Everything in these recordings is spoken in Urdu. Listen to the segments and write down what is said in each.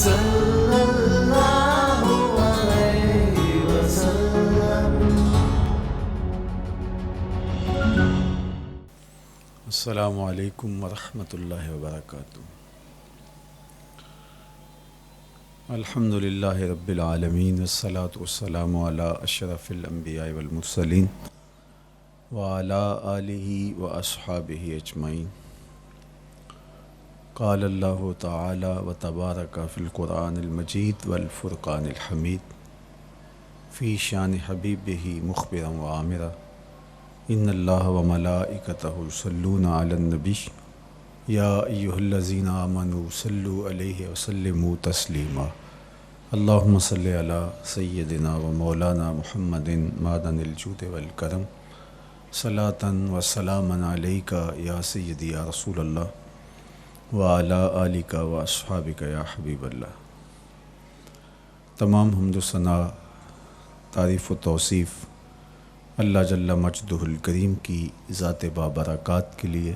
صلی اللہ علیہ وسلم۔ السلام علیکم ورحمۃ اللہ وبرکاتہ۔ الحمد للہ رب العالمین والصلاة والسلام علی اشرف الانبیاء والمرسلین وعلی آلہ واصحابہ اجمعین۔ قال اللہ تعالی وتبارک فی القرآن المجید والفرقان الحمید فی شان حبیبہ مخبرا وعامرا ان اللہ وملائکتہ یصلون علی النبی یا ایہا الذین آمنوا صلوا علیہ وسلموا تسلیما۔ اللہم صلی علی سیدنا و مولانا محمد معدن الجود والکرم صلاۃ و سلاما علیک یا سیدی یا رسول اللہ وعلی آلک و اصحابک یا حبیب اللہ۔ تمام حمد و ثنا، تعریف و توصیف اللہ جل مجدہ الکریم کی ذات بابرکات کے لیے،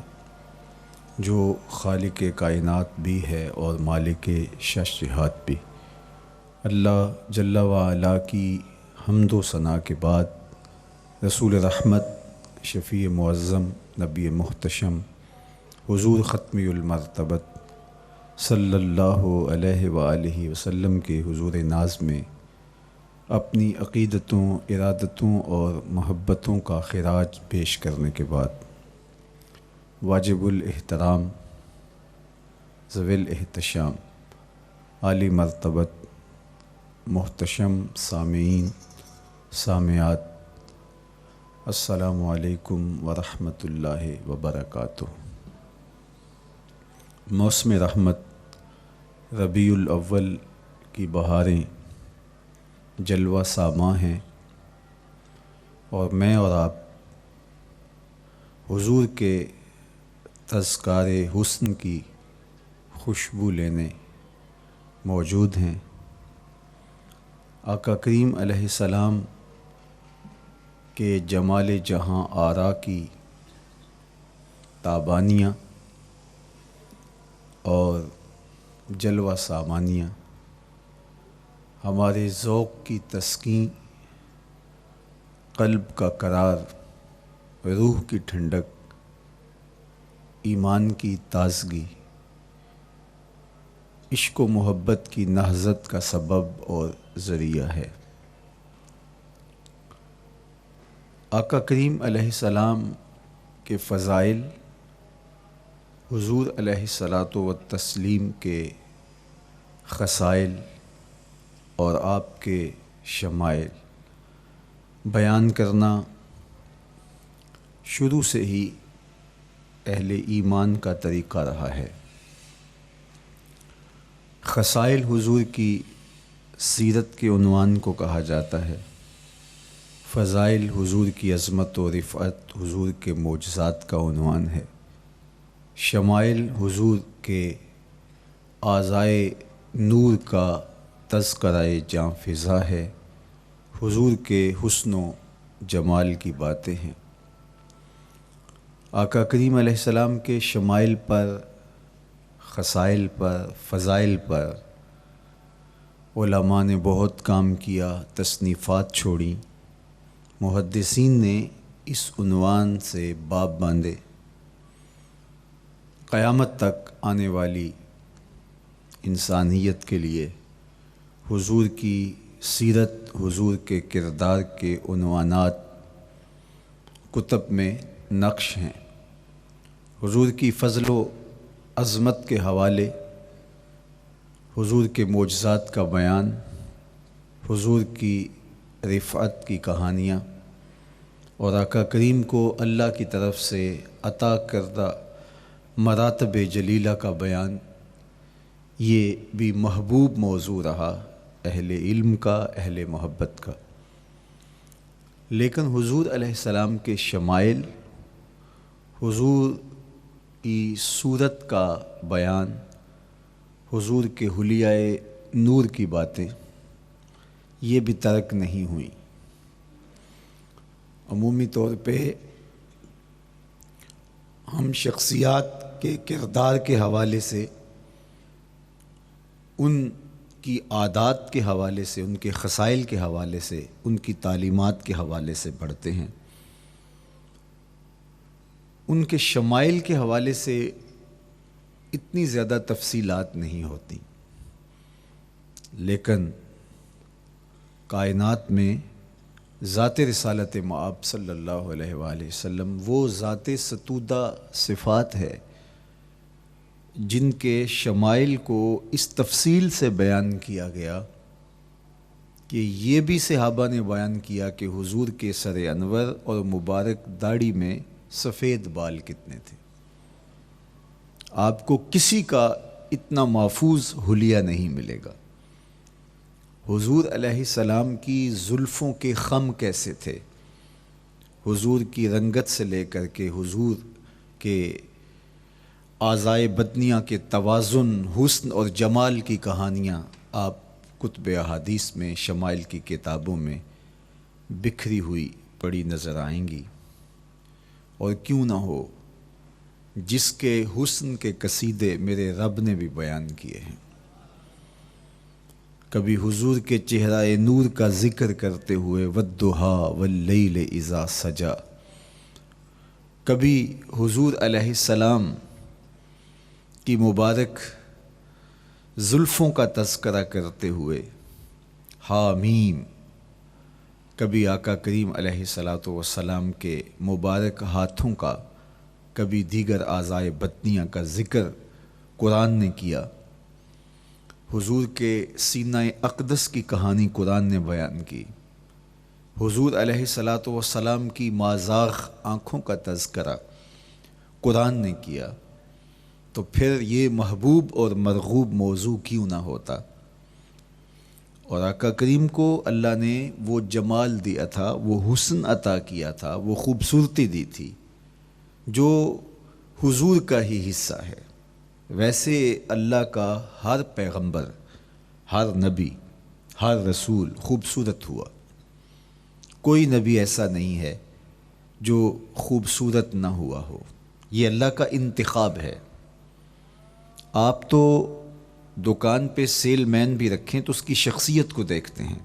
جو خالق کائنات بھی ہے اور مالک شش جہات بھی۔ اللہ جل وعلا کی حمد و ثنا کے بعد رسول رحمت، شفیع معظم، نبی محتشم، حضور ختمی المرتبت صلی اللہ علیہ وآلہ وسلم کے حضور ناز میں اپنی عقیدتوں، ارادتوں اور محبتوں کا خراج پیش کرنے کے بعد واجب الاحترام، ذوی الاحتشام، عالی مرتبت، محتشم سامعین، سامعات، السلام علیکم ورحمۃ اللہ وبرکاتہ۔ موسم رحمت، ربیع الاول کی بہاریں جلوہ ساماں ہیں، اور میں اور آپ حضور کے تذکار حسن کی خوشبو لینے موجود ہیں۔ آقا کریم علیہ السلام کے جمال جہاں آرا کی تابانیاں اور جلوہ سامانیاں ہمارے ذوق کی تسکین، قلب کا قرار، روح کی ٹھنڈک، ایمان کی تازگی، عشق و محبت کی نہضت کا سبب اور ذریعہ ہے۔ آقا کریم علیہ السلام کے فضائل، حضور علیہ الصلاۃ والتسلیم کے خصائل اور آپ کے شمائل بیان کرنا شروع سے ہی اہل ایمان کا طریقہ رہا ہے۔ خصائل حضور کی سیرت کے عنوان کو کہا جاتا ہے، فضائل حضور کی عظمت و رفعت حضور کے معجزات کا عنوان ہے، شمائل حضور کے اعضائے نور کا تذکرہ جاں فضا ہے، حضور کے حسن و جمال کی باتیں ہیں۔ آقا کریم علیہ السلام کے شمائل پر، خصائل پر، فضائل پر علماء نے بہت کام کیا، تصنیفات چھوڑیں، محدثین نے اس عنوان سے باب باندھے۔ قیامت تک آنے والی انسانیت کے لیے حضور کی سیرت، حضور کے کردار کے عنوانات کتب میں نقش ہیں۔ حضور کی فضل و عظمت کے حوالے، حضور کے معجزات کا بیان، حضور کی رفعت کی کہانیاں اور آقا کریم کو اللہ کی طرف سے عطا کردہ مراتب جلیلہ کا بیان، یہ بھی محبوب موضوع رہا اہل علم کا، اہل محبت کا۔ لیکن حضور علیہ السلام کے شمائل، حضور کی صورت کا بیان، حضور کے حلیہ نور کی باتیں، یہ بھی ترک نہیں ہوئیں۔ عمومی طور پہ ہم شخصیات کے کردار کے حوالے سے ان کی عادات کے حوالے سے، ان کے خصائل کے حوالے سے، ان کی تعلیمات کے حوالے سے پڑھتے ہیں، ان کے شمائل کے حوالے سے اتنی زیادہ تفصیلات نہیں ہوتی، لیکن کائنات میں ذات رسالت مآب صلی اللہ علیہ وآلہ وسلم وہ ذات ستودہ صفات ہے جن کے شمائل کو اس تفصیل سے بیان کیا گیا کہ یہ بھی صحابہ نے بیان کیا کہ حضور کے سر انور اور مبارک داڑھی میں سفید بال کتنے تھے۔ آپ کو کسی کا اتنا محفوظ حلیہ نہیں ملے گا۔ حضور علیہ السلام کی زلفوں کے خم کیسے تھے، حضور کی رنگت سے لے کر کے حضور کے اعضائے بدنیہ کے توازن، حسن اور جمال کی کہانیاں آپ کتب احادیث میں، شمائل کی کتابوں میں بکھری ہوئی پڑی نظر آئیں گی۔ اور کیوں نہ ہو، جس کے حسن کے قصیدے میرے رب نے بھی بیان کیے ہیں۔ کبھی حضور کے چہرہ نور کا ذکر کرتے ہوئے والضحیٰ واللیل اذا سجا، کبھی حضور علیہ السلام کی مبارک زلفوں کا تذکرہ کرتے ہوئے حامیم، کبھی آقا کریم علیہ السلام کے مبارک ہاتھوں کا، کبھی دیگر اعضائے بدنیہ کا ذکر قرآن نے کیا۔ حضور کے سینہ اقدس کی کہانی قرآن نے بیان کی۔ حضور علیہ السلام کی مازاغ آنکھوں کا تذکرہ قرآن نے کیا، تو پھر یہ محبوب اور مرغوب موضوع کیوں نہ ہوتا۔ اور آقا کریم کو اللہ نے وہ جمال دیا تھا، وہ حسن عطا کیا تھا، وہ خوبصورتی دی تھی جو حضور کا ہی حصہ ہے۔ ویسے اللہ کا ہر پیغمبر، ہر نبی، ہر رسول خوبصورت ہوا، کوئی نبی ایسا نہیں ہے جو خوبصورت نہ ہوا ہو، یہ اللہ کا انتخاب ہے۔ آپ تو دکان پہ سیل مین بھی رکھیں تو اس کی شخصیت کو دیکھتے ہیں،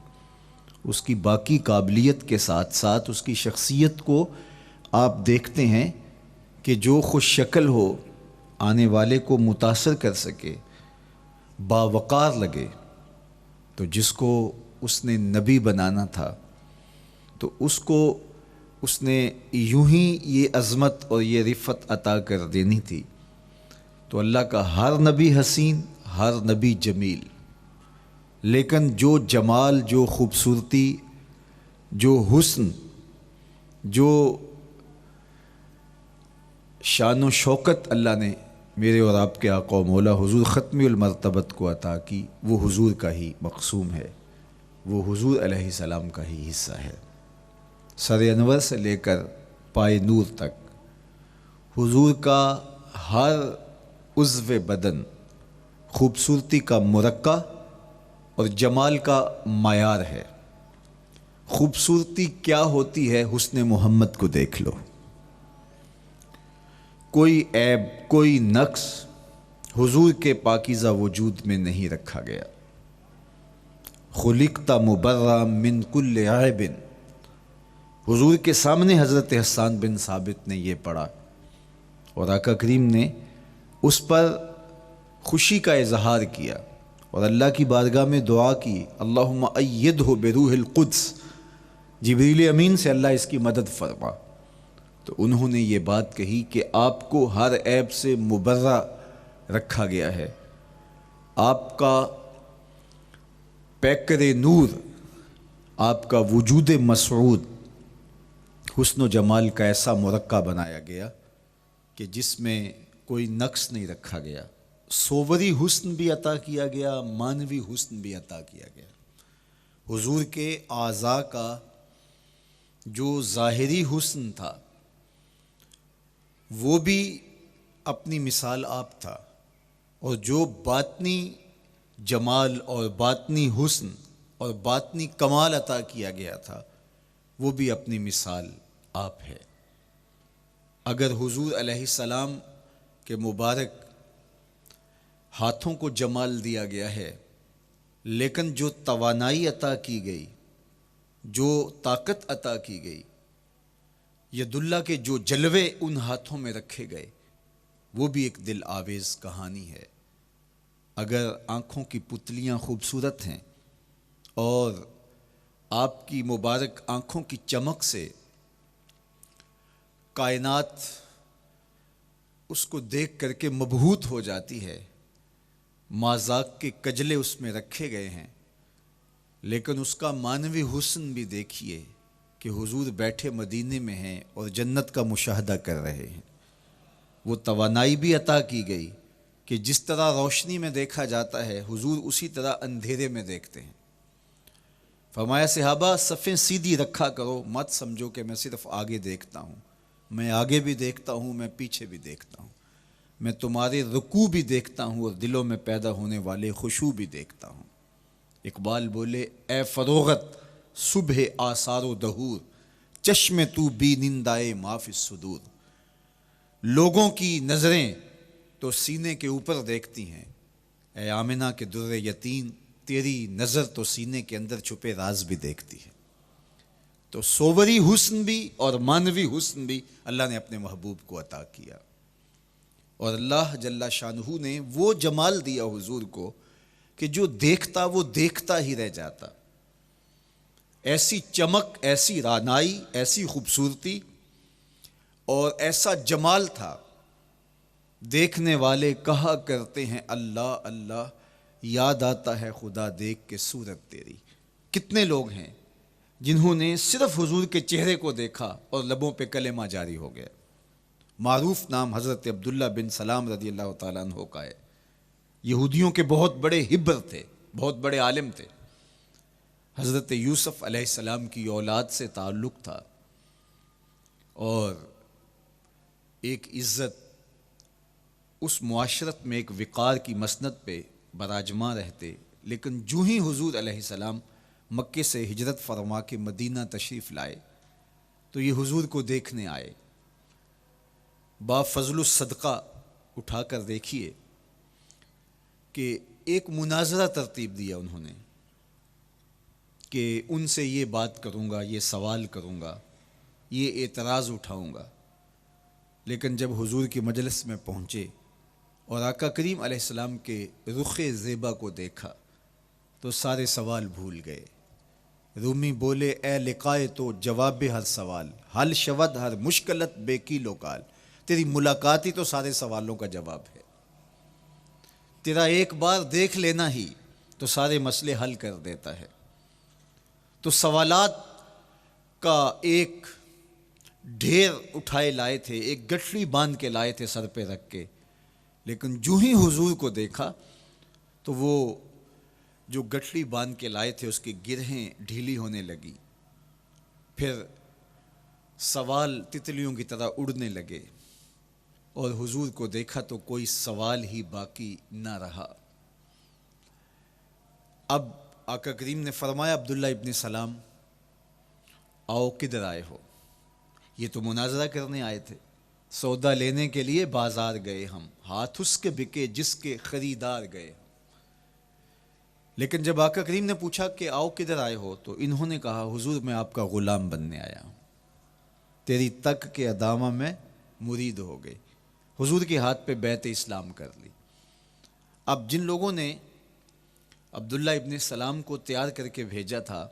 اس کی باقی قابلیت کے ساتھ ساتھ اس کی شخصیت کو آپ دیکھتے ہیں کہ جو خوش شکل ہو، آنے والے کو متاثر کر سکے، باوقار لگے۔ تو جس کو اس نے نبی بنانا تھا تو اس کو اس نے یوں ہی یہ عظمت اور یہ رفعت عطا کر دینی تھی۔ تو اللہ کا ہر نبی حسین، ہر نبی جمیل، لیکن جو جمال، جو خوبصورتی، جو حسن، جو شان و شوکت اللہ نے میرے اور آپ کے آقا و مولا حضور ختمی المرتبت کو عطا کی، وہ حضور کا ہی مقسوم ہے، وہ حضور علیہ السلام کا ہی حصہ ہے۔ سر انور سے لے کر پائے نور تک حضور کا ہر عضو بدن خوبصورتی کا مرقع اور جمال کا معیار ہے۔ خوبصورتی کیا ہوتی ہے، حسن محمد کو دیکھ لو۔ کوئی عیب، کوئی نقص حضور کے پاکیزہ وجود میں نہیں رکھا گیا۔ خلقت مبرأ من کل عیب، حضور کے سامنے حضرت حسان بن ثابت نے یہ پڑھا اور آقا کریم نے اس پر خوشی کا اظہار کیا اور اللہ کی بارگاہ میں دعا کی، اللہم ایدہ بروح القدس، جبریل امین سے اللہ اس کی مدد فرما۔ تو انہوں نے یہ بات کہی کہ آپ کو ہر عیب سے مبرہ رکھا گیا ہے، آپ کا پیکر نور، آپ کا وجود مسعود حسن و جمال کا ایسا مرقع بنایا گیا کہ جس میں کوئی نقص نہیں رکھا گیا۔ صوری حسن بھی عطا کیا گیا، مانوی حسن بھی عطا کیا گیا۔ حضور کے اعضاء کا جو ظاہری حسن تھا وہ بھی اپنی مثال آپ تھا، اور جو باطنی جمال اور باطنی حسن اور باطنی کمال عطا کیا گیا تھا وہ بھی اپنی مثال آپ ہے۔ اگر حضور علیہ السلام کے مبارک ہاتھوں کو جمال دیا گیا ہے لیکن جو توانائی عطا کی گئی، جو طاقت عطا کی گئی، یداللہ کے جو جلوے ان ہاتھوں میں رکھے گئے، وہ بھی ایک دل آویز کہانی ہے۔ اگر آنکھوں کی پتلیاں خوبصورت ہیں اور آپ کی مبارک آنکھوں کی چمک سے کائنات اس کو دیکھ کر کے مبہوت ہو جاتی ہے، مازاق کے کجلے اس میں رکھے گئے ہیں، لیکن اس کا معنوی حسن بھی دیکھیے کہ حضور بیٹھے مدینے میں ہیں اور جنت کا مشاہدہ کر رہے ہیں۔ وہ توانائی بھی عطا کی گئی کہ جس طرح روشنی میں دیکھا جاتا ہے، حضور اسی طرح اندھیرے میں دیکھتے ہیں۔ فرمایا صحابہ صفیں سیدھی رکھا کرو، مت سمجھو کہ میں صرف آگے دیکھتا ہوں، میں آگے بھی دیکھتا ہوں، میں پیچھے بھی دیکھتا ہوں، میں تمہارے رکوع بھی دیکھتا ہوں اور دلوں میں پیدا ہونے والے خشوع بھی دیکھتا ہوں۔ اقبال بولے اے فروغت صبح آثار و دہور، چشم تو بی نندائے ما فی الصدور۔ لوگوں کی نظریں تو سینے کے اوپر دیکھتی ہیں، اے آمنہ کے در یتیم، تیری نظر تو سینے کے اندر چھپے راز بھی دیکھتی ہے۔ تو صوری حسن بھی اور معنوی حسن بھی اللہ نے اپنے محبوب کو عطا کیا، اور اللہ جل شانہ نے وہ جمال دیا حضور کو کہ جو دیکھتا وہ دیکھتا ہی رہ جاتا۔ ایسی چمک، ایسی رعنائی، ایسی خوبصورتی اور ایسا جمال تھا، دیکھنے والے کہا کرتے ہیں اللہ اللہ، یاد آتا ہے خدا دیکھ کے صورت تیری۔ کتنے لوگ ہیں جنہوں نے صرف حضور کے چہرے کو دیکھا اور لبوں پہ کلمہ جاری ہو گیا۔ معروف نام حضرت عبداللہ بن سلام رضی اللہ تعالیٰ عنہ کا ہے۔ یہودیوں کے بہت بڑے حبر تھے، بہت بڑے عالم تھے۔ حضرت یوسف علیہ السلام کی اولاد سے تعلق تھا، اور ایک عزت، اس معاشرت میں ایک وقار کی مسند پہ براجماں رہتے، لیکن جو ہی حضور علیہ السلام مکے سے ہجرت فرما کے مدینہ تشریف لائے تو یہ حضور کو دیکھنے آئے۔ با فضل الصدقہ اٹھا کر دیکھیے کہ ایک مناظرہ ترتیب دیا انہوں نے کہ ان سے یہ بات کروں گا، یہ سوال کروں گا، یہ اعتراض اٹھاؤں گا، لیکن جب حضور کی مجلس میں پہنچے اور آقا کریم علیہ السلام کے رخ زیبا کو دیکھا تو سارے سوال بھول گئے۔ رومی بولے اے لقائے تو جواب ہر سوال، حل شود ہر مشکلت بے کی لوکال۔ تیری ملاقات ہی تو سارے سوالوں کا جواب ہے، تیرا ایک بار دیکھ لینا ہی تو سارے مسئلے حل کر دیتا ہے۔ تو سوالات کا ایک ڈھیر اٹھائے لائے تھے، ایک گٹھڑی باندھ کے لائے تھے سر پہ رکھ کے، لیکن جو ہی حضور کو دیکھا تو وہ جو گٹھڑی باندھ کے لائے تھے اس کی گرہیں ڈھیلی ہونے لگی، پھر سوال تتلیوں کی طرح اڑنے لگے، اور حضور کو دیکھا تو کوئی سوال ہی باقی نہ رہا۔ اب آقا کریم نے فرمایا عبداللہ ابن سلام آؤ کدھر آئے ہو؟ یہ تو مناظرہ کرنے آئے تھے، سودا لینے کے لیے بازار گئے ہم، ہاتھ اس کے بکے جس کے خریدار گئے۔ لیکن جب آقا کریم نے پوچھا کہ آؤ کدھر آئے ہو تو انہوں نے کہا حضور میں آپ کا غلام بننے آیا ہوں، تیری تک کے ادامہ میں مرید ہو گئے، حضور کے ہاتھ پہ بیعت اسلام کر لی۔ اب جن لوگوں نے عبداللہ ابن سلام کو تیار کر کے بھیجا تھا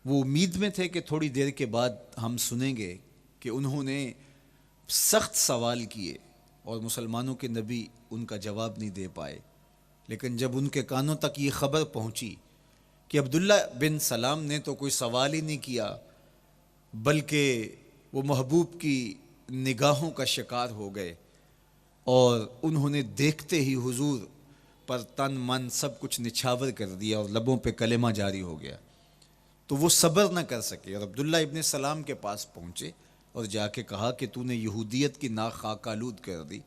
وہ امید میں تھے کہ تھوڑی دیر کے بعد ہم سنیں گے کہ انہوں نے سخت سوال کیے اور مسلمانوں کے نبی ان کا جواب نہیں دے پائے، لیکن جب ان کے کانوں تک یہ خبر پہنچی کہ عبداللہ بن سلام نے تو کوئی سوال ہی نہیں کیا بلکہ وہ محبوب کی نگاہوں کا شکار ہو گئے، اور انہوں نے دیکھتے ہی حضور پر تن من سب کچھ نچھاور کر دیا اور لبوں پہ کلمہ جاری ہو گیا، تو وہ صبر نہ کر سکے اور عبداللہ ابن سلام کے پاس پہنچے اور جا کے کہا کہ تو نے یہودیت کی ناک خاک آلود کر دی،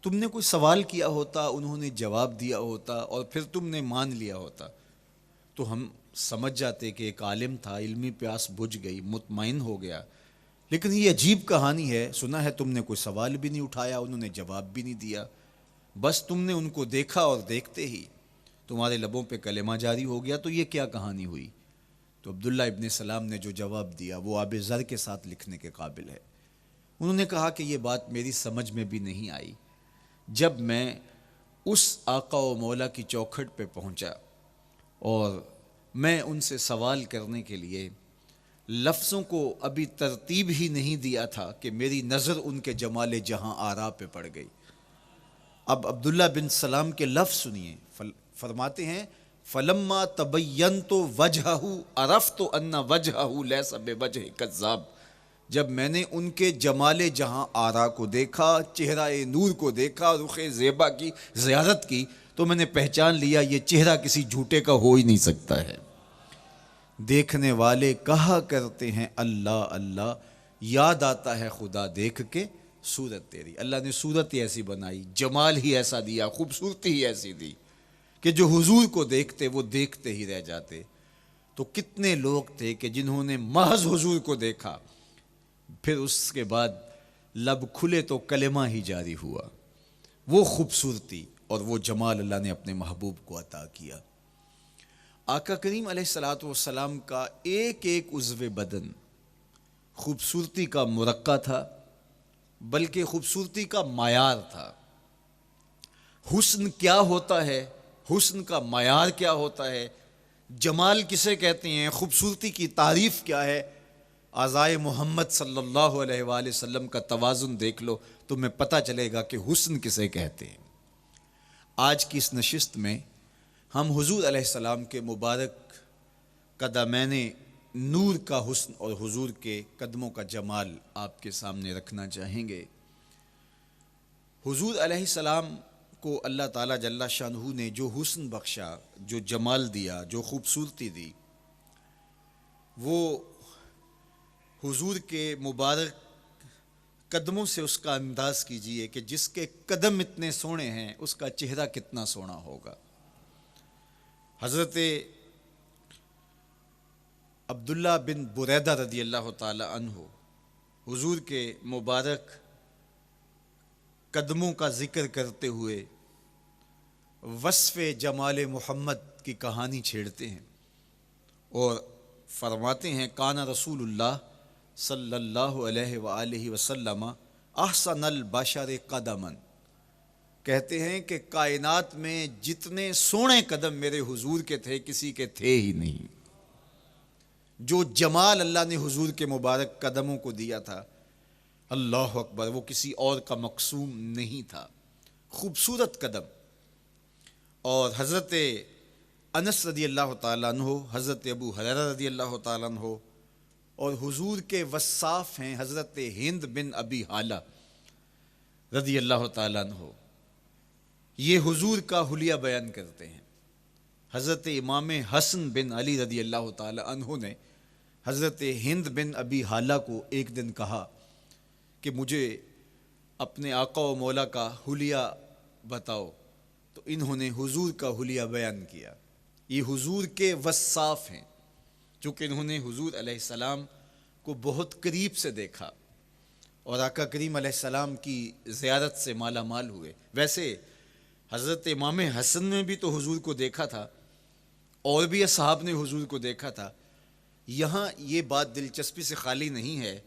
تم نے کوئی سوال کیا ہوتا، انہوں نے جواب دیا ہوتا اور پھر تم نے مان لیا ہوتا تو ہم سمجھ جاتے کہ ایک عالم تھا، علمی پیاس بجھ گئی، مطمئن ہو گیا، لیکن یہ عجیب کہانی ہے، سنا ہے تم نے کوئی سوال بھی نہیں اٹھایا، انہوں نے جواب بھی نہیں دیا، بس تم نے ان کو دیکھا اور دیکھتے ہی تمہارے لبوں پہ کلمہ جاری ہو گیا، تو یہ کیا کہانی ہوئی؟ تو عبداللہ ابن سلام نے جو جواب دیا وہ آب زر کے ساتھ لکھنے کے قابل ہے۔ انہوں نے کہا کہ یہ بات میری سمجھ میں بھی نہیں آئی۔ جب میں اس آقا و مولا کی چوکھٹ پہ پہنچا اور میں ان سے سوال کرنے کے لیے لفظوں کو ابھی ترتیب ہی نہیں دیا تھا کہ میری نظر ان کے جمال جہاں آرا پہ پڑ گئی۔ اب عبداللہ بن سلام کے لفظ سنیے، فرماتے ہیں فلما تبینت وجہہ عرفت ان وجہہ لیس بوجہ کذاب، جب میں نے ان کے جمال جہاں آرا کو دیکھا، چہرہ نور کو دیکھا، رخ زیبا کی زیارت کی، تو میں نے پہچان لیا یہ چہرہ کسی جھوٹے کا ہو ہی نہیں سکتا ہے۔ دیکھنے والے کہا کرتے ہیں اللہ اللہ، یاد آتا ہے خدا دیکھ کے صورت تیری۔ اللہ نے صورت ہی ایسی بنائی، جمال ہی ایسا دیا، خوبصورتی ہی ایسی دی کہ جو حضور کو دیکھتے وہ دیکھتے ہی رہ جاتے۔ تو کتنے لوگ تھے کہ جنہوں نے محض حضور کو دیکھا، پھر اس کے بعد لب کھلے تو کلمہ ہی جاری ہوا۔ وہ خوبصورتی اور وہ جمال اللہ نے اپنے محبوب کو عطا کیا۔ آقا کریم علیہ الصلوۃ والسلام کا ایک ایک عضو بدن خوبصورتی کا مرقع تھا، بلکہ خوبصورتی کا معیار تھا۔ حسن کیا ہوتا ہے، حسن کا معیار کیا ہوتا ہے، جمال کسے کہتے ہیں، خوبصورتی کی تعریف کیا ہے، اعضائے محمد صلی اللہ علیہ وآلہ وسلم کا توازن دیکھ لو، تمہیں پتہ چلے گا کہ حسن کسے کہتے ہیں۔ آج کی اس نشست میں ہم حضور علیہ السلام کے مبارک قدمین نور کا حسن اور حضور کے قدموں کا جمال آپ کے سامنے رکھنا چاہیں گے۔ حضور علیہ السلام کو اللہ تعالیٰ جل شانہ نے جو حسن بخشا، جو جمال دیا، جو خوبصورتی دی، وہ حضور کے مبارک قدموں سے اس کا انداز کیجئے کہ جس کے قدم اتنے سونے ہیں اس کا چہرہ کتنا سونا ہوگا۔ حضرت عبداللہ بن بریدہ رضی اللہ تعالی عنہ حضور کے مبارک قدموں کا ذکر کرتے ہوئے وصف جمال محمد کی کہانی چھیڑتے ہیں اور فرماتے ہیں کان رسول اللہ صلی اللہ علیہ وآلہ وسلم احسن البشر قدما، کہتے ہیں کہ کائنات میں جتنے سونے قدم میرے حضور کے تھے کسی کے تھے ہی نہیں۔ جو جمال اللہ نے حضور کے مبارک قدموں کو دیا تھا، اللہ اکبر، وہ کسی اور کا مقسوم نہیں تھا۔ خوبصورت قدم۔ اور حضرت انس رضی اللہ تعالیٰ عنہ، حضرت ابو ہریرہ رضی اللہ تعالیٰ عنہ، اور حضور کے وصاف ہیں حضرت ہند بن ابی حالہ رضی اللہ تعالیٰ عنہ، یہ حضور کا حلیہ بیان کرتے ہیں۔ حضرت امام حسن بن علی رضی اللہ تعالیٰ عنہ نے حضرت ہند بن ابی حالہ کو ایک دن کہا کہ مجھے اپنے آقا و مولا کا حلیہ بتاؤ، تو انہوں نے حضور کا حلیہ بیان کیا۔ یہ حضور کے وصاف ہیں، چونکہ انہوں نے حضور علیہ السلام کو بہت قریب سے دیکھا اور آقا کریم علیہ السلام کی زیارت سے مالا مال ہوئے۔ ویسے حضرت امام حسن نے بھی تو حضور کو دیکھا تھا، اور بھی اصحاب نے حضور کو دیکھا تھا۔ یہاں یہ بات دلچسپی سے خالی نہیں ہے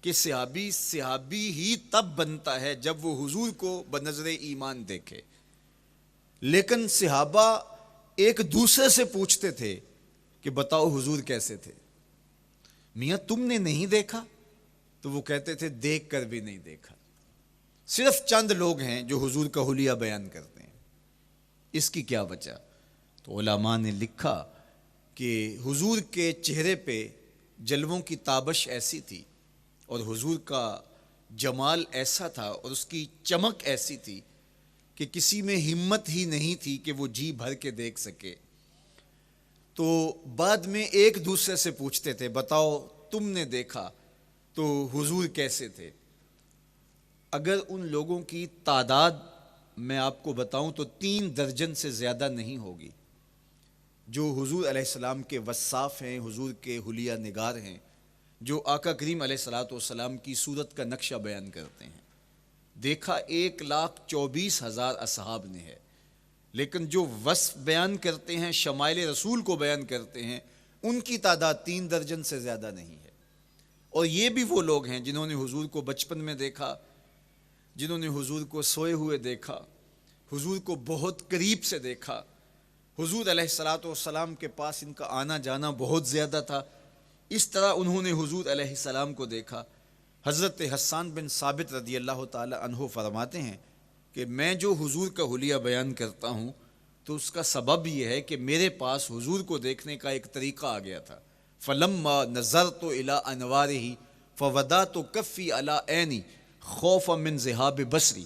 کہ صحابی ہی تب بنتا ہے جب وہ حضور کو بنظر ایمان دیکھے، لیکن صحابہ ایک دوسرے سے پوچھتے تھے کہ بتاؤ حضور کیسے تھے؟ میاں تم نے نہیں دیکھا؟ تو وہ کہتے تھے دیکھ کر بھی نہیں دیکھا۔ صرف چند لوگ ہیں جو حضور کا حلیہ بیان کرتے ہیں۔ اس کی کیا وجہ؟ تو علماء نے لکھا کہ حضور کے چہرے پہ جلووں کی تابش ایسی تھی اور حضور کا جمال ایسا تھا اور اس کی چمک ایسی تھی کہ کسی میں ہمت ہی نہیں تھی کہ وہ جی بھر کے دیکھ سکے۔ تو بعد میں ایک دوسرے سے پوچھتے تھے بتاؤ تم نے دیکھا تو حضور کیسے تھے؟ اگر ان لوگوں کی تعداد میں آپ کو بتاؤں تو 3 درجن سے زیادہ نہیں ہوگی جو حضور علیہ السلام کے وصاف ہیں، حضور کے حلیہ نگار ہیں، جو آقا کریم علیہ الصلوۃ والسلام کی صورت کا نقشہ بیان کرتے ہیں۔ دیکھا 1,24,000 اصحاب نے ہے، لیکن جو وصف بیان کرتے ہیں، شمائل رسول کو بیان کرتے ہیں، ان کی تعداد 3 درجن سے زیادہ نہیں ہے۔ اور یہ بھی وہ لوگ ہیں جنہوں نے حضور کو بچپن میں دیکھا، جنہوں نے حضور کو سوئے ہوئے دیکھا، حضور کو بہت قریب سے دیکھا۔ حضور علیہ الصلاۃ والسلام کے پاس ان کا آنا جانا بہت زیادہ تھا، اس طرح انہوں نے حضور علیہ السلام کو دیکھا۔ حضرت حسان بن ثابت رضی اللہ تعالی عنہ فرماتے ہیں کہ میں جو حضور کا حلیہ بیان کرتا ہوں تو اس کا سبب یہ ہے کہ میرے پاس حضور کو دیکھنے کا ایک طریقہ آ گیا تھا۔ فلما نظرت الی انوارہ فودعت کفی علی عینی خوفا من ذہاب بصری،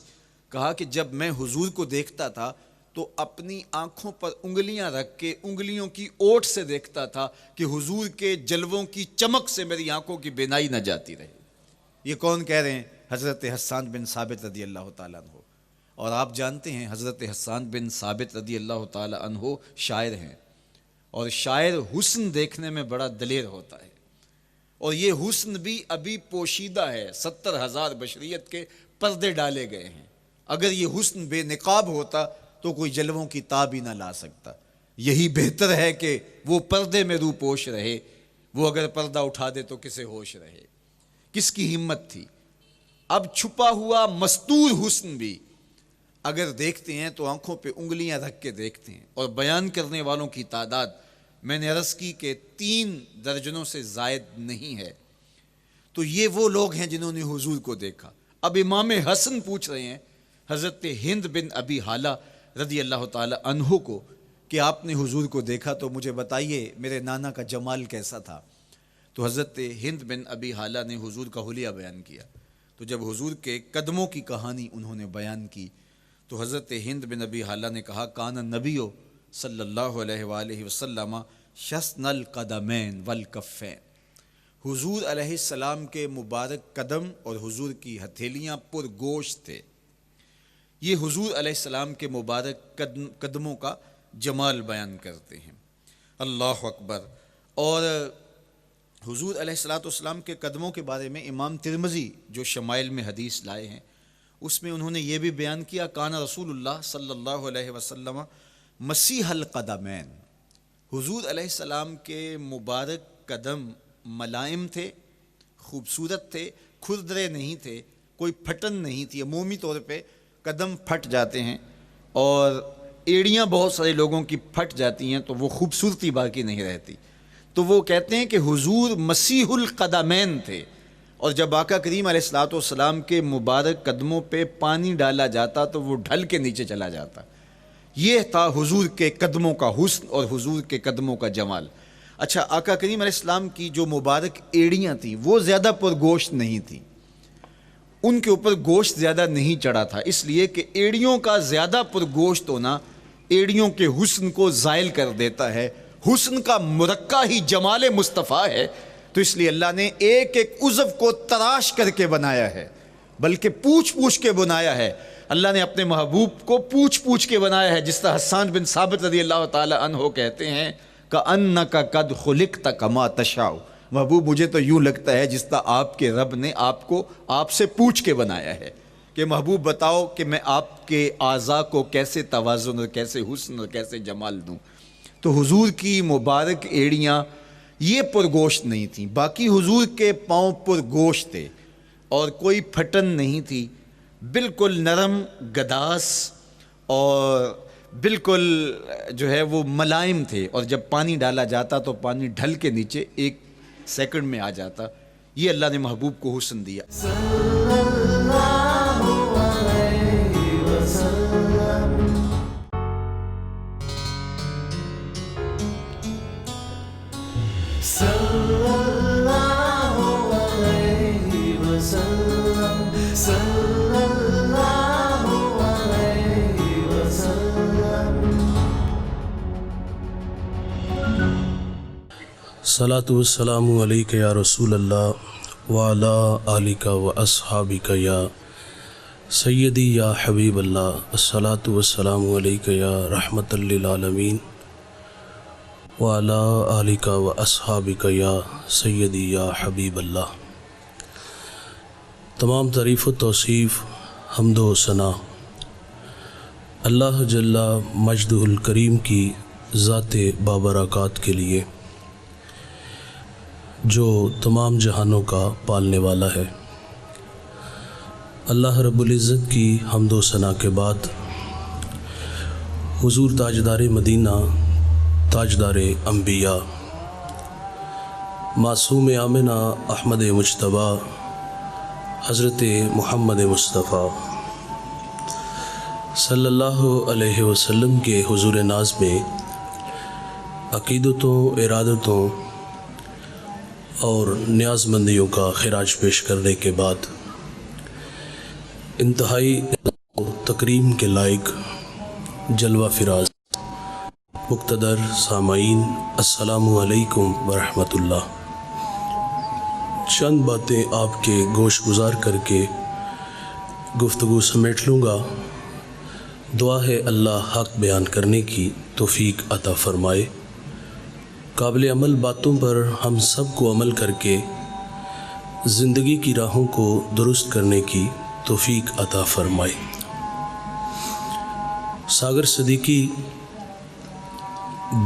کہا کہ جب میں حضور کو دیکھتا تھا تو اپنی آنکھوں پر انگلیاں رکھ کے انگلیوں کی اوٹ سے دیکھتا تھا کہ حضور کے جلووں کی چمک سے میری آنکھوں کی بینائی نہ جاتی رہے۔ یہ کون کہہ رہے ہیں؟ حضرت حسان بن ثابت رضی اللہ تعالیٰ عنہ۔ اور آپ جانتے ہیں حضرت حسان بن ثابت رضی اللہ تعالیٰ عنہ شاعر ہیں، اور شاعر حسن دیکھنے میں بڑا دلیر ہوتا ہے، اور یہ حسن بھی ابھی پوشیدہ ہے، 70,000 بشریت کے پردے ڈالے گئے ہیں۔ اگر یہ حسن بے نقاب ہوتا تو کوئی جلووں کی تاب ہی نہ لا سکتا۔ یہی بہتر ہے کہ وہ پردے میں رو پوش رہے، وہ اگر پردہ اٹھا دے تو کسے ہوش رہے۔ کس کی ہمت تھی؟ اب چھپا ہوا مستور حسن بھی اگر دیکھتے ہیں تو آنکھوں پہ انگلیاں رکھ کے دیکھتے ہیں، اور بیان کرنے والوں کی تعداد میں نے عرض کی کہ 3 درجنوں سے زائد نہیں ہے۔ تو یہ وہ لوگ ہیں جنہوں نے حضور کو دیکھا۔ اب امام حسن پوچھ رہے ہیں حضرت ہند بن ابی حالہ رضی اللہ تعالی عنہ کو کہ آپ نے حضور کو دیکھا تو مجھے بتائیے میرے نانا کا جمال کیسا تھا۔ تو حضرت ہند بن ابی حالہ نے حضور کا حلیہ بیان کیا۔ تو جب حضور کے قدموں کی کہانی انہوں نے بیان کی تو حضرت ہند بن ابی حالہ نے کہا کان النبی صلی اللہ علیہ وآلہ وسلم شسن القدمین والکفین، حضور علیہ السلام کے مبارک قدم اور حضور کی ہتھیلیاں پر گوشت تھے۔ یہ حضور علیہ السلام کے مبارک قدموں کا جمال بیان کرتے ہیں۔ اللہ اکبر۔ اور حضور علیہ السلام کے قدموں کے بارے میں امام ترمذی جو شمائل میں حدیث لائے ہیں اس میں انہوں نے یہ بھی بیان کیا کان رسول اللہ صلی اللہ علیہ وسلم مسیح القدمین، حضور علیہ السلام کے مبارک قدم ملائم تھے، خوبصورت تھے، کھردرے نہیں تھے، کوئی پھٹن نہیں تھی۔ عمومی طور پہ قدم پھٹ جاتے ہیں اور ایڑیاں بہت سارے لوگوں کی پھٹ جاتی ہیں تو وہ خوبصورتی باقی نہیں رہتی، تو وہ کہتے ہیں کہ حضور مسیح القدمین تھے، اور جب آقا کریم علیہ الصلوۃ والسلام کے مبارک قدموں پہ پانی ڈالا جاتا تو وہ ڈھل کے نیچے چلا جاتا۔ یہ تھا حضور کے قدموں کا حسن اور حضور کے قدموں کا جمال۔ اچھا، آقا کریم علیہ السلام کی جو مبارک ایڑیاں تھیں وہ زیادہ پرگوشت نہیں تھیں، ان کے اوپر گوشت زیادہ نہیں چڑھا تھا، اس لیے کہ ایڑیوں کا زیادہ پرگوشت ہونا ایڑیوں کے حسن کو زائل کر دیتا ہے۔ حسن کا مرقع ہی جمال مصطفیٰ ہے، تو اس لیے اللہ نے ایک ایک عضو کو تراش کر کے بنایا ہے، بلکہ پوچھ پوچھ کے بنایا ہے۔ اللہ نے اپنے محبوب کو پوچھ پوچھ کے بنایا ہے، جس طرح حسان بن ثابت رضی اللہ تعالی عنہ کہتے ہیں کأنک قد خلقت کما تشاء، محبوب مجھے تو یوں لگتا ہے جس طرح آپ کے رب نے آپ کو آپ سے پوچھ کے بنایا ہے کہ محبوب بتاؤ کہ میں آپ کے اعضاء کو کیسے توازن اور کیسے حسن اور کیسے جمال دوں۔ تو حضور کی مبارک ایڑیاں یہ پرگوشت نہیں تھیں، باقی حضور کے پاؤں پرگوشت تھے اور کوئی پھٹن نہیں تھی، بالکل نرم گداس اور بالکل جو ہے وہ ملائم تھے، اور جب پانی ڈالا جاتا تو پانی ڈھل کے نیچے 1 سیکنڈ میں آ جاتا۔ یہ اللہ نے محبوب کو حسن دیا۔ صلی اللہ علیہ وسلم۔ صلی اللہ علیہ وسلم، صلی اللہ علیہ وسلم۔ صلاۃ والسلام علیک یا رسول اللہ وعلی آلک و اصحابک یا سیدی یا حبیب اللہ، الصلاۃ والسلام علیک یا رحمۃ للعالمین وعلی آلک و اصحابک یا سیدی یا حبیب اللہ۔ تمام تعریف و توصیف، حمد و ثنا اللہ جل مجدہ الکریم کی ذات بابرکات کے لیے جو تمام جہانوں کا پالنے والا ہے، اللہ رب العزت کی حمد و ثنا کے بعد حضور تاجدار مدینہ، تاجدار انبیاء، معصوم آمنہ احمد مجتبیٰ حضرت محمد مصطفیٰ صلی اللہ علیہ وسلم کے حضور ناز میں عقیدتوں، ارادتوں اور نیاز مندیوں کا خراج پیش کرنے کے بعد انتہائی تکریم کے لائق جلوہ فراز مقتدر سامعین، السلام علیکم ورحمۃ اللہ۔ چند باتیں آپ کے گوش گزار کر کے گفتگو سمیٹ لوں گا۔ دعا ہے اللہ حق بیان کرنے کی توفیق عطا فرمائے، قابل عمل باتوں پر ہم سب کو عمل کر کے زندگی کی راہوں کو درست کرنے کی توفیق عطا فرمائے۔ ساگر صدیقی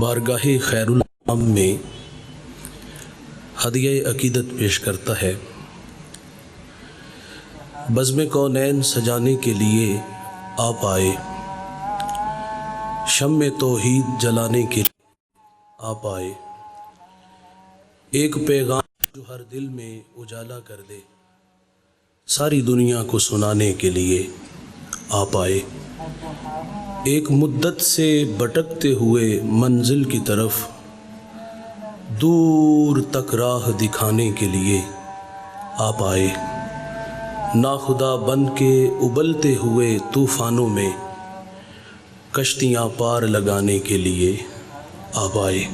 بارگاہ خیر الانام میں ہدیہ عقیدت پیش کرتا ہے۔ بزم کونین سجانے کے لیے آپ آئے، شمع توحید جلانے کے لیے آپ آئے، ایک پیغام جو ہر دل میں اجالا کر دے، ساری دنیا کو سنانے کے لیے آپ آئے، ایک مدت سے بھٹکتے ہوئے منزل کی طرف دور تک راہ دکھانے کے لیے آپ آئے، ناخدا بن کے ابلتے ہوئے طوفانوں میں کشتیاں پار لگانے کے لیے آپ آئے۔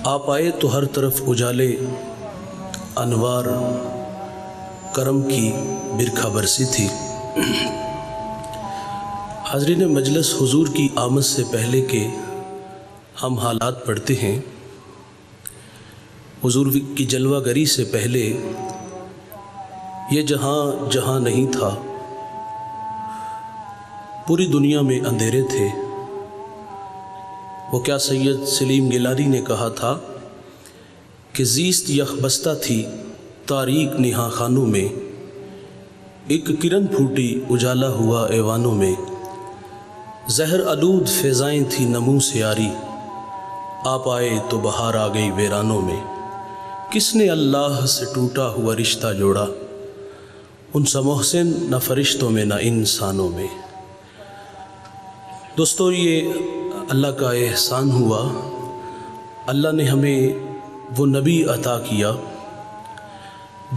آپ آئے تو ہر طرف اجالے انوار کرم کی برکھا برسی تھی۔ حاضرین مجلس، حضور کی آمد سے پہلے کے ہم حالات پڑھتے ہیں۔ حضور کی جلوہ گری سے پہلے یہ جہاں نہیں تھا، پوری دنیا میں اندھیرے تھے۔ وہ کیا سید سلیم گیلانی نے کہا تھا کہ زیست یخ بستہ تھی تاریک نہا خانوں میں، ایک کرن پھوٹی اجالا ہوا ایوانوں میں، زہر آلود فضائیں تھی نمو سے یاری، آپ آئے تو بہار آ گئی ویرانوں میں، کس نے اللہ سے ٹوٹا ہوا رشتہ جوڑا، ان سا محسن نہ فرشتوں میں نہ انسانوں میں۔ دوستو، یہ اللہ کا احسان ہوا، اللہ نے ہمیں وہ نبی عطا کیا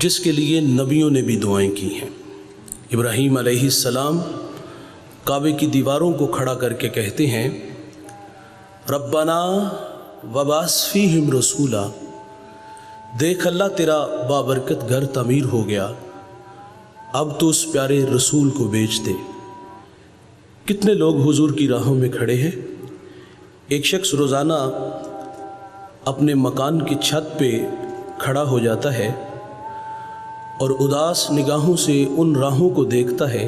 جس کے لیے نبیوں نے بھی دعائیں کی ہیں۔ ابراہیم علیہ السلام کعبے کی دیواروں کو کھڑا کر کے کہتے ہیں، ربنا وبعث فیہم رسولا، دیکھ اللہ تیرا بابرکت گھر تعمیر ہو گیا، اب تو اس پیارے رسول کو بیچ دے۔ کتنے لوگ حضور کی راہوں میں کھڑے ہیں۔ ایک شخص روزانہ اپنے مکان کی چھت پہ کھڑا ہو جاتا ہے اور اداس نگاہوں سے ان راہوں کو دیکھتا ہے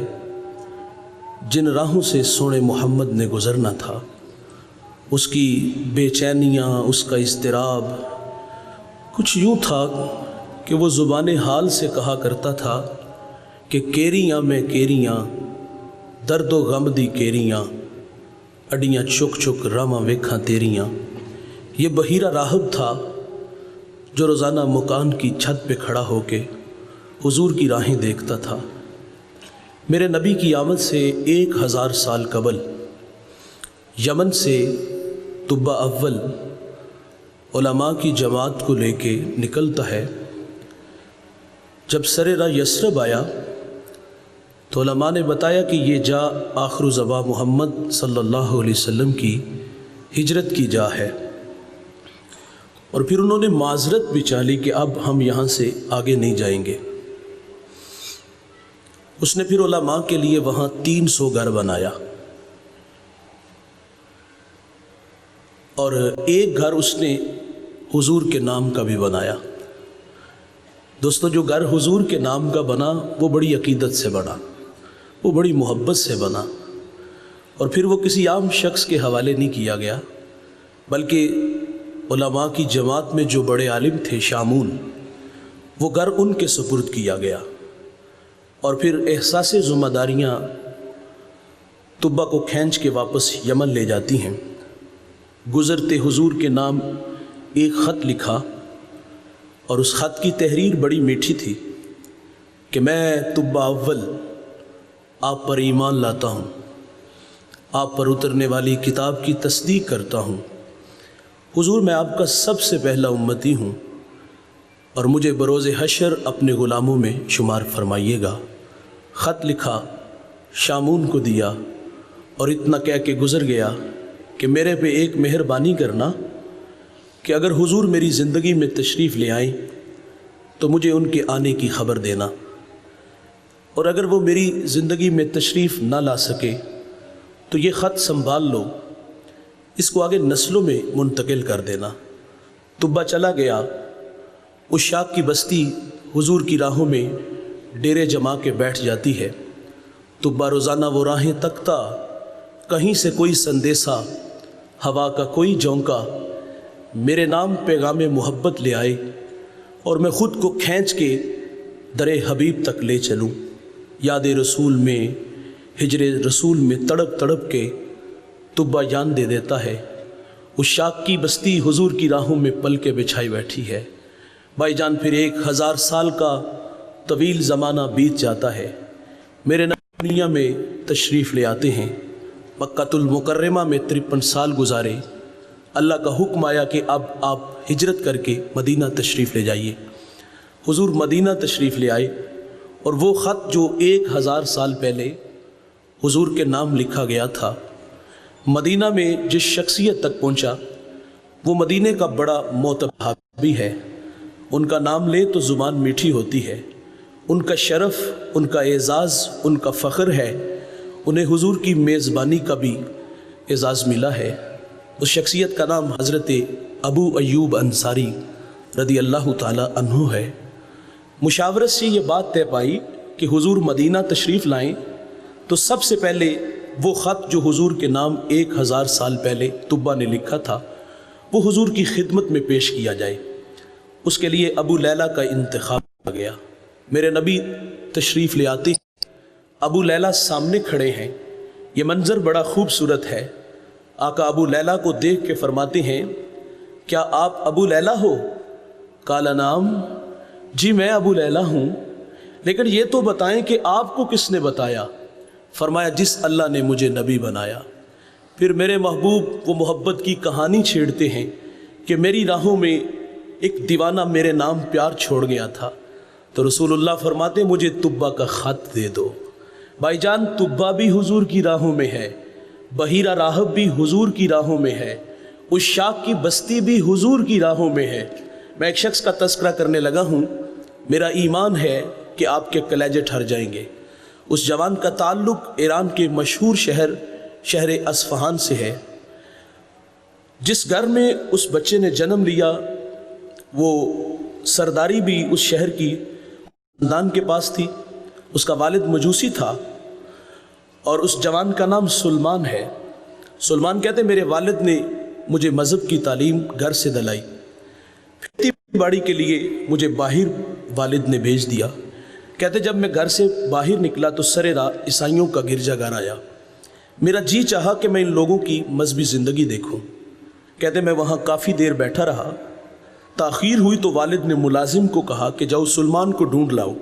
جن راہوں سے سونے محمد نے گزرنا تھا۔ اس کی بے چینیاں، اس کا اضطراب کچھ یوں تھا کہ وہ زبان حال سے کہا کرتا تھا کہ کیریاں میں کیریاں، درد و غم دی کیریاں، اڈیاں چک چک راواں ویکھاں تیریاں۔ یہ بحیرہ راہب تھا جو روزانہ مکان کی چھت پہ کھڑا ہو کے حضور کی راہیں دیکھتا تھا۔ میرے نبی کی آمد سے 1000 سال قبل یمن سے طب اول علماء کی جماعت کو لے کے نکلتا ہے۔ جب سر راہ یثرب آیا تو علماء نے بتایا کہ یہ جا آخر زباں محمد صلی اللہ علیہ وسلم کی ہجرت کی جا ہے، اور پھر انہوں نے معذرت بھی چالی کہ اب ہم یہاں سے آگے نہیں جائیں گے۔ اس نے پھر علماء کے لیے وہاں 300 گھر بنایا، اور ایک گھر اس نے حضور کے نام کا بھی بنایا۔ دوستو، جو گھر حضور کے نام کا بنا وہ بڑی عقیدت سے بنا، وہ بڑی محبت سے بنا۔ اور پھر وہ کسی عام شخص کے حوالے نہیں کیا گیا، بلکہ علماء کی جماعت میں جو بڑے عالم تھے شامون، وہ گھر ان کے سپرد کیا گیا۔ اور پھر احساس ذمہ داریاں طبہ کو کھینچ کے واپس یمن لے جاتی ہیں۔ گزرتے حضور کے نام ایک خط لکھا، اور اس خط کی تحریر بڑی میٹھی تھی کہ میں طبہ اول آپ پر ایمان لاتا ہوں، آپ پر اترنے والی کتاب کی تصدیق کرتا ہوں۔ حضور میں آپ کا سب سے پہلا امتی ہوں، اور مجھے بروز حشر اپنے غلاموں میں شمار فرمائیے گا۔ خط لکھا، شامون کو دیا، اور اتنا کہہ کے گزر گیا کہ میرے پہ ایک مہربانی کرنا کہ اگر حضور میری زندگی میں تشریف لے آئیں تو مجھے ان کے آنے کی خبر دینا، اور اگر وہ میری زندگی میں تشریف نہ لا سکے تو یہ خط سنبھال لو، اس کو آگے نسلوں میں منتقل کر دینا۔ طبہ چلا گیا۔ اس شاخ کی بستی حضور کی راہوں میں ڈیرے جما کے بیٹھ جاتی ہے۔ طبہ روزانہ وہ راہیں تکتا، کہیں سے کوئی سندیسہ، ہوا کا کوئی جھونکا میرے نام پیغام محبت لے آئے، اور میں خود کو کھینچ کے در حبیب تک لے چلوں۔ یاد رسول میں، ہجر رسول میں تڑپ تڑپ کے طبہ جان دے دیتا ہے۔ اس شاخ کی بستی حضور کی راہوں میں پل کے بچھائی بیٹھی ہے۔ بھائی جان، پھر 1000 سال کا طویل زمانہ بیت جاتا ہے۔ میرے نبی دنیا میں تشریف لے آتے ہیں۔ مکہ المکرمہ میں 53 سال گزارے۔ اللہ کا حکم آیا کہ اب آپ ہجرت کر کے مدینہ تشریف لے جائیے۔ حضور مدینہ تشریف لے آئے، اور وہ خط جو 1000 سال پہلے حضور کے نام لکھا گیا تھا، مدینہ میں جس شخصیت تک پہنچا وہ مدینہ کا بڑا معتبر بھی ہے۔ ان کا نام لے تو زبان میٹھی ہوتی ہے۔ ان کا شرف، ان کا اعزاز، ان کا فخر ہے۔ انہیں حضور کی میزبانی کا بھی اعزاز ملا ہے۔ اس شخصیت کا نام حضرت ابو ایوب انصاری رضی اللہ تعالی عنہ ہے۔ مشاورت سے یہ بات طے پائی کہ حضور مدینہ تشریف لائیں تو سب سے پہلے وہ خط جو حضور کے نام 1000 سال پہلے طبہ نے لکھا تھا وہ حضور کی خدمت میں پیش کیا جائے۔ اس کے لیے ابو لیلہ کا انتخاب کیا گیا۔ میرے نبی تشریف لے آتے ہیں، ابو لیلہ سامنے کھڑے ہیں۔ یہ منظر بڑا خوبصورت ہے۔ آقا ابو لیلہ کو دیکھ کے فرماتے ہیں، کیا آپ ابو لیلہ ہو؟ قال نعم، جی میں ابو لیلہ ہوں، لیکن یہ تو بتائیں کہ آپ کو کس نے بتایا؟ فرمایا، جس اللہ نے مجھے نبی بنایا۔ پھر میرے محبوب وہ محبت کی کہانی چھیڑتے ہیں کہ میری راہوں میں ایک دیوانہ میرے نام پیار چھوڑ گیا تھا، تو رسول اللہ فرماتے مجھے طبہ کا خط دے دو۔ بھائی جان، طبہ بھی حضور کی راہوں میں ہے، بحیرہ راہب بھی حضور کی راہوں میں ہے، اس شاخ کی بستی بھی حضور کی راہوں میں ہے۔ میں ایک شخص کا تذکرہ کرنے لگا ہوں، میرا ایمان ہے کہ آپ کے کلیجے ٹھر جائیں گے۔ اس جوان کا تعلق ایران کے مشہور شہر اصفہان سے ہے۔ جس گھر میں اس بچے نے جنم لیا وہ سرداری بھی اس شہر کی خاندان کے پاس تھی۔ اس کا والد مجوسی تھا، اور اس جوان کا نام سلمان ہے۔ سلمان کہتے میرے والد نے مجھے مذہب کی تعلیم گھر سے دلائی، کھیتی باڑی کے لیے مجھے باہر والد نے بھیج دیا۔ کہتے جب میں گھر سے باہر نکلا تو سرے راہ عیسائیوں کا گرجا گھر آیا۔ میرا جی چاہا کہ میں ان لوگوں کی مذہبی زندگی دیکھوں۔ کہتے میں وہاں کافی دیر بیٹھا رہا۔ تاخیر ہوئی تو والد نے ملازم کو کہا کہ جاؤ سلمان کو ڈھونڈ لاؤ۔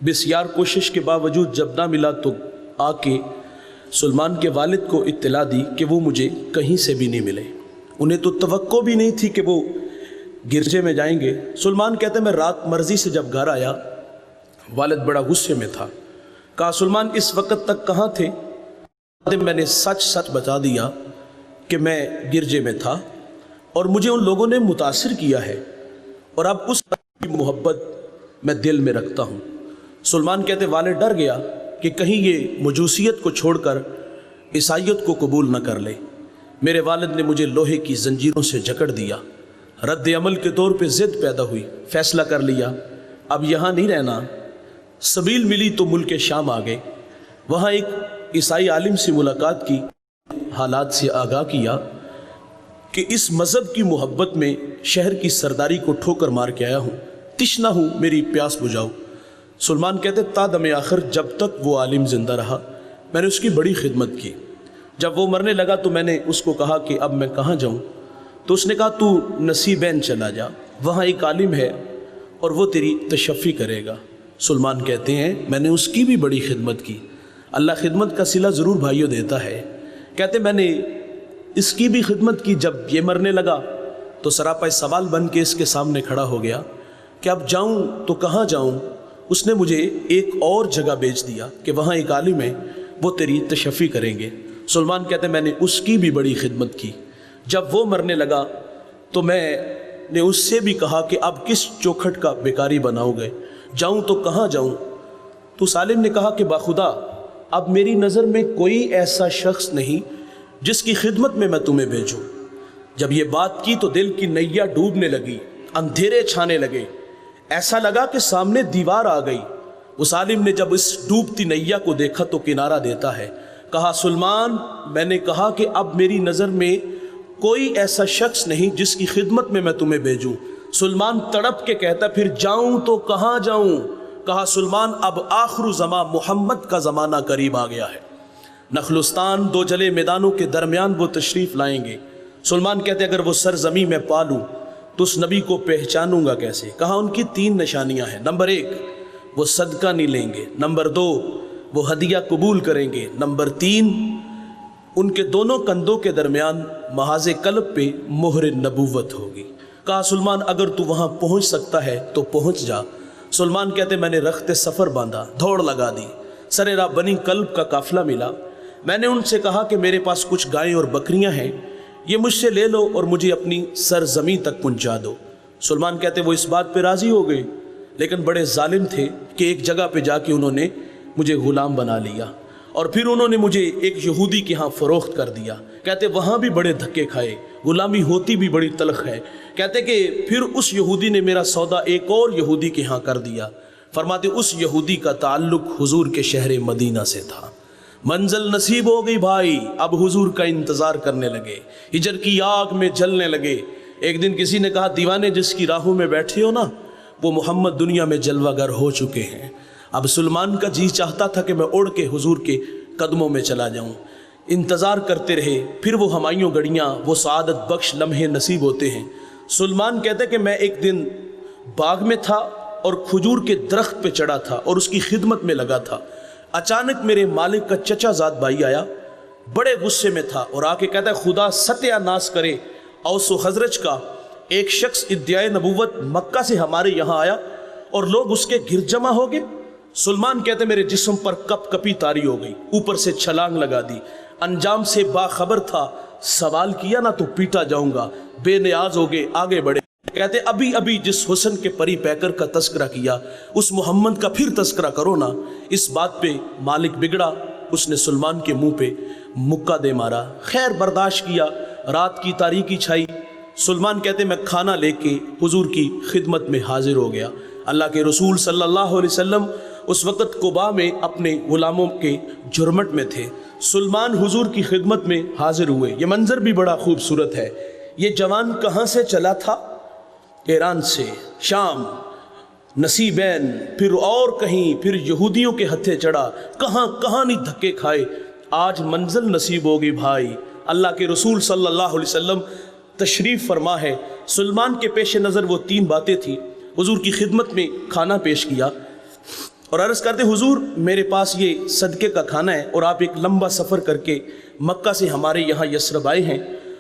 بسیار کوشش کے باوجود جب نہ ملا تو آ کے سلمان کے والد کو اطلاع دی کہ وہ مجھے کہیں سے بھی نہیں ملے۔ انہیں تو توقع بھی نہیں تھی کہ وہ گرجے میں جائیں گے۔ سلمان کہتے میں رات مرضی سے جب گھر آیا، والد بڑا غصے میں تھا۔ کہا سلمان اس وقت تک کہاں تھے؟ میں نے سچ بتا دیا کہ میں گرجے میں تھا اور مجھے ان لوگوں نے متاثر کیا ہے، اور اب اس کی محبت میں دل میں رکھتا ہوں۔ سلمان کہتے والد ڈر گیا کہ کہیں یہ مجوسیت کو چھوڑ کر عیسائیت کو قبول نہ کر لے۔ میرے والد نے مجھے لوہے کی زنجیروں سے جکڑ دیا۔ رد عمل کے طور پہ ضد پیدا ہوئی، فیصلہ کر لیا اب یہاں نہیں رہنا۔ سبیل ملی تو ملک شام آ گئے۔ وہاں ایک عیسائی عالم سے ملاقات کی۔ حالات سے آگاہ کیا کہ اس مذہب کی محبت میں شہر کی سرداری کو ٹھوکر مار کے آیا ہوں، تشنا ہوں، میری پیاس بجھاؤ۔ سلمان کہتے تا دم آخر جب تک وہ عالم زندہ رہا میں نے اس کی بڑی خدمت کی۔ جب وہ مرنے لگا تو میں نے اس کو کہا کہ اب میں کہاں جاؤں؟ تو اس نے کہا تو نصیبین چلا جا، وہاں ایک عالم ہے اور وہ تیری تشفی کرے گا۔ سلمان کہتے ہیں میں نے اس کی بھی بڑی خدمت کی۔ اللہ خدمت کا صلہ ضرور بھائیوں دیتا ہے۔ کہتے میں نے اس کی بھی خدمت کی۔ جب یہ مرنے لگا تو سراپا سوال بن کے اس کے سامنے کھڑا ہو گیا کہ اب جاؤں تو کہاں جاؤں؟ اس نے مجھے ایک اور جگہ بھیج دیا کہ وہاں ایک عالم ہے، وہ تیری تشفی کریں گے۔ سلمان کہتے میں نے اس کی بھی بڑی خدمت کی۔ جب وہ مرنے لگا تو میں نے اس سے بھی کہا کہ اب کس چوکھٹ کا بیکاری بناؤ گے، جاؤں تو کہاں جاؤں؟ تو سالم نے کہا کہ باخدا اب میری نظر میں کوئی ایسا شخص نہیں جس کی خدمت میں تمہیں بھیجوں۔ جب یہ بات کی تو دل کی نیا ڈوبنے لگی، اندھیرے چھانے لگے، ایسا لگا کہ سامنے دیوار آ گئی۔ اس عالم نے جب اس ڈوبتی نیا کو دیکھا تو کنارہ دیتا ہے، کہا سلمان میں نے کہا کہ اب میری نظر میں کوئی ایسا شخص نہیں جس کی خدمت میں تمہیں بھیجوں۔ سلمان تڑپ کے کہتا پھر جاؤں تو کہاں جاؤں؟ کہا سلمان اب آخر زمان محمد کا زمانہ قریب آ گیا ہے، نخلستان دو جلے میدانوں کے درمیان وہ تشریف لائیں گے۔ سلمان کہتے اگر وہ سرزمین میں پالوں تو اس نبی کو پہچانوں گا کیسے؟ کہا ان کی 3 نشانیاں ہیں۔ نمبر 1 وہ صدقہ نہیں لیں گے، نمبر 2 وہ ہدیہ قبول کریں گے، نمبر 3 ان کے دونوں کندھوں کے درمیان محاذ قلب پہ مہر نبوت ہوگی۔ کہا سلمان اگر تو وہاں پہنچ سکتا ہے تو پہنچ جا۔ سلمان کہتے میں نے رخت سفر باندھا، دوڑ لگا دی، سرے راہ بنی کلب کا قافلہ ملا۔ میں نے ان سے کہا کہ میرے پاس کچھ گائیں اور بکریاں ہیں، یہ مجھ سے لے لو اور مجھے اپنی سرزمین تک پہنچا دو۔ سلمان کہتے وہ اس بات پہ راضی ہو گئے، لیکن بڑے ظالم تھے کہ ایک جگہ پہ جا کے انہوں نے مجھے غلام بنا لیا اور پھر انہوں نے مجھے ایک یہودی کے ہاں فروخت کر دیا۔ کہتے وہاں بھی بڑے دھکے کھائے، غلامی ہوتی بھی بڑی تلخ ہے۔ کہتے کہ پھر اس یہودی نے میرا سودا ایک اور یہودی کے ہاں کر دیا۔ فرماتے اس یہودی کا تعلق حضور کے شہر مدینہ سے تھا۔ منزل نصیب ہو گئی بھائی، اب حضور کا انتظار کرنے لگے، ہجر کی آگ میں جلنے لگے۔ ایک دن کسی نے کہا دیوانے جس کی راہوں میں بیٹھے ہو نا وہ محمد دنیا میں جلوہ گر ہو چکے ہیں۔ اب سلمان کا جی چاہتا تھا کہ میں اڑ کے حضور کے قدموں میں چلا جاؤں۔ انتظار کرتے رہے، پھر وہ ہمایوں گھڑیاں، وہ سعادت بخش لمحے نصیب ہوتے ہیں۔ سلمان کہتے کہ میں ایک دن باغ میں تھا اور کھجور کے درخت پہ چڑھا تھا اور اس کی خدمت میں لگا تھا۔ اچانک میرے مالک کا چچا زاد بھائی آیا، بڑے غصے میں تھا اور آ کے کہتا ہے خدا ستیہ ناس کرے، اوس و خزرج کا ایک شخص ادعائے نبوت مکہ سے ہمارے یہاں آیا اور لوگ اس کے گر جمع ہو گئے۔ سلمان کہتے میرے جسم پر کپ کپی طاری ہو گئی، اوپر سے چھلانگ لگا دی، انجام سے باخبر تھا، سوال کیا نا تو پیٹا جاؤں گا، بے نیاز ہو گئے، آگے بڑھے۔ کہتے ابھی ابھی جس حسن کے پری پیکر کا تذکرہ کیا اس محمد کا پھر تذکرہ کرو نا۔ اس بات پہ مالک بگڑا، اس نے سلمان کے منہ پہ مکہ دے مارا۔ خیر برداشت کیا، رات کی تاریکی چھائی۔ سلمان کہتے میں کھانا لے کے حضور کی خدمت میں حاضر ہو گیا۔ اللہ کے رسول صلی اللہ علیہ وسلم اس وقت قباء میں اپنے غلاموں کے جرمٹ میں تھے۔ سلمان حضور کی خدمت میں حاضر ہوئے۔ یہ منظر بھی بڑا خوبصورت ہے۔ یہ جوان کہاں سے چلا تھا؟ ایران سے، شام، نصیبین، پھر اور کہیں، پھر یہودیوں کے ہتھے چڑھا، کہاں کہاں نہیں دھکے کھائے، آج منزل نصیب ہوگی بھائی۔ اللہ کے رسول صلی اللہ علیہ وسلم تشریف فرما ہے۔ سلمان کے پیش نظر وہ 3 باتیں تھیں۔ حضور کی خدمت میں کھانا پیش کیا اور عرض کرتے حضور میرے پاس یہ صدقے کا کھانا ہے اور آپ ایک لمبا سفر کر کے مکہ سے ہمارے یہاں یثرب آئے ہیں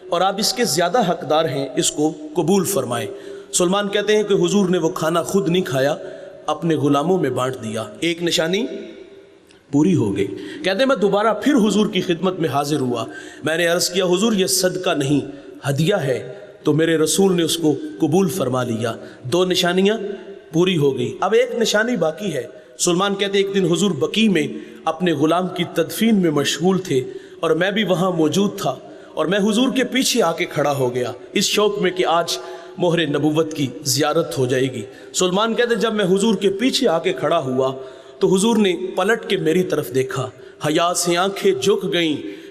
اور آپ اس کے زیادہ حقدار ہیں، اس کو قبول فرمائیں۔ سلمان کہتے ہیں کہ حضور نے وہ کھانا خود نہیں کھایا، اپنے غلاموں میں بانٹ دیا۔ ایک نشانی پوری ہو گئی۔ کہتے ہیں میں دوبارہ پھر حضور کی خدمت میں حاضر ہوا۔ میں نے عرض کیا حضور یہ صدقہ نہیں ہدیہ ہے، تو میرے رسول نے اس کو قبول فرما لیا۔ 2 نشانیاں پوری ہو گئی، اب ایک نشانی باقی ہے۔ سلمان کہتے ایک دن حضور بقیع میں اپنے غلام کی تدفین میں مشغول تھے اور میں بھی وہاں موجود تھا اور میں حضور کے پیچھے آ کے کھڑا ہو گیا اس شوق میں کہ آج مہر نبوت کی زیارت ہو جائے گی۔ سلمان کہتے جب میں حضور کے پیچھے آ کے کھڑا ہوا تو حضور نے پلٹ کے میری طرف دیکھا، حیا سے آنکھیں جھک گئیں،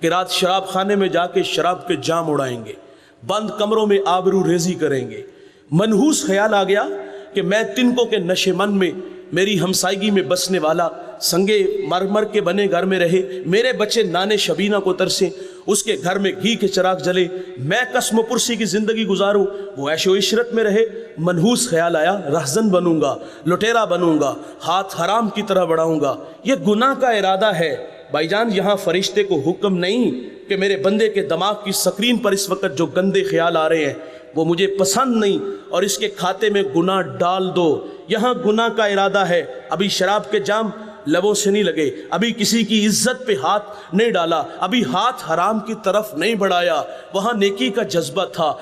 کہ رات شراب خانے میں جا کے شراب کے جام اڑائیں گے، بند کمروں میں آبرو ریزی کریں گے۔ منحوس خیال آ گیا کہ میں تنکوں کے نشے من میں میری ہمسائیگی میں بسنے والا سنگے مرمر کے بنے گھر میں رہے، میرے بچے نانے شبینہ کو ترسیں، اس کے گھر میں گھی کے چراغ جلے، میں قسم و پرسی کی زندگی گزاروں، وہ عیش و عشرت میں رہے۔ منحوس خیال آیا رہزن بنوں گا، لٹیرا بنوں گا، ہاتھ حرام کی طرح بڑھاؤں گا۔ یہ گناہ کا ارادہ ہے بھائی جان۔ یہاں فرشتے کو حکم نہیں کہ میرے بندے کے دماغ کی سکرین پر اس وقت جو گندے خیال آ رہے ہیں وہ مجھے پسند نہیں اور اس کے کھاتے میں گناہ ڈال دو۔ یہاں گناہ کا ارادہ ہے۔ ابھی شراب کے جام لبوں سے نہیں لگے، ابھی کسی کی عزت پہ ہاتھ نہیں ڈالا، ابھی ہاتھ حرام کی طرف نہیں بڑھایا، وہاں نیکی کا جذبہ تھا،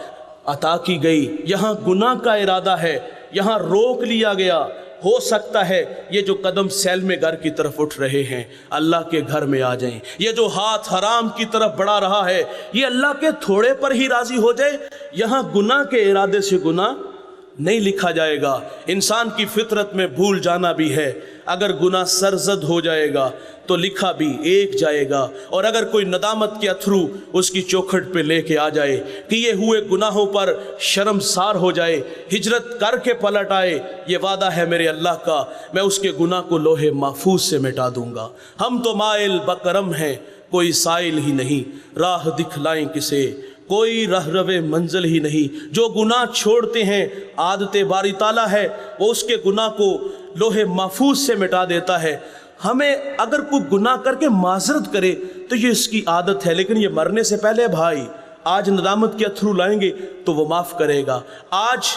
عطا کی گئی۔ یہاں گناہ کا ارادہ ہے، یہاں روک لیا گیا۔ ہو سکتا ہے یہ جو قدم سیل میں گھر کی طرف اٹھ رہے ہیں اللہ کے گھر میں آ جائیں، یہ جو ہاتھ حرام کی طرف بڑھا رہا ہے یہ اللہ کے تھوڑے پر ہی راضی ہو جائے۔ یہاں گناہ کے ارادے سے گناہ نہیں لکھا جائے گا۔ انسان کی فطرت میں بھول جانا بھی ہے، اگر گناہ سرزد ہو جائے گا تو لکھا بھی ایک جائے گا، اور اگر کوئی ندامت کے اتھرو اس کی چوکھٹ پہ لے کے آ جائے، کیے ہوئے گناہوں پر شرمسار ہو جائے، ہجرت کر کے پلٹ آئے، یہ وعدہ ہے میرے اللہ کا، میں اس کے گناہ کو لوح محفوظ سے مٹا دوں گا۔ ہم تو مائل بکرم ہیں، کوئی سائل ہی نہیں، راہ دکھلائیں کسے، کوئی رہرو منزل ہی نہیں۔ جو گناہ چھوڑتے ہیں عادت باری تعالیٰ ہے، وہ اس کے گناہ کو لوح محفوظ سے مٹا دیتا ہے۔ ہمیں اگر کوئی گناہ کر کے معذرت کرے تو یہ اس کی عادت ہے، لیکن یہ مرنے سے پہلے بھائی آج ندامت کے اتھرو لائیں گے تو وہ معاف کرے گا، آج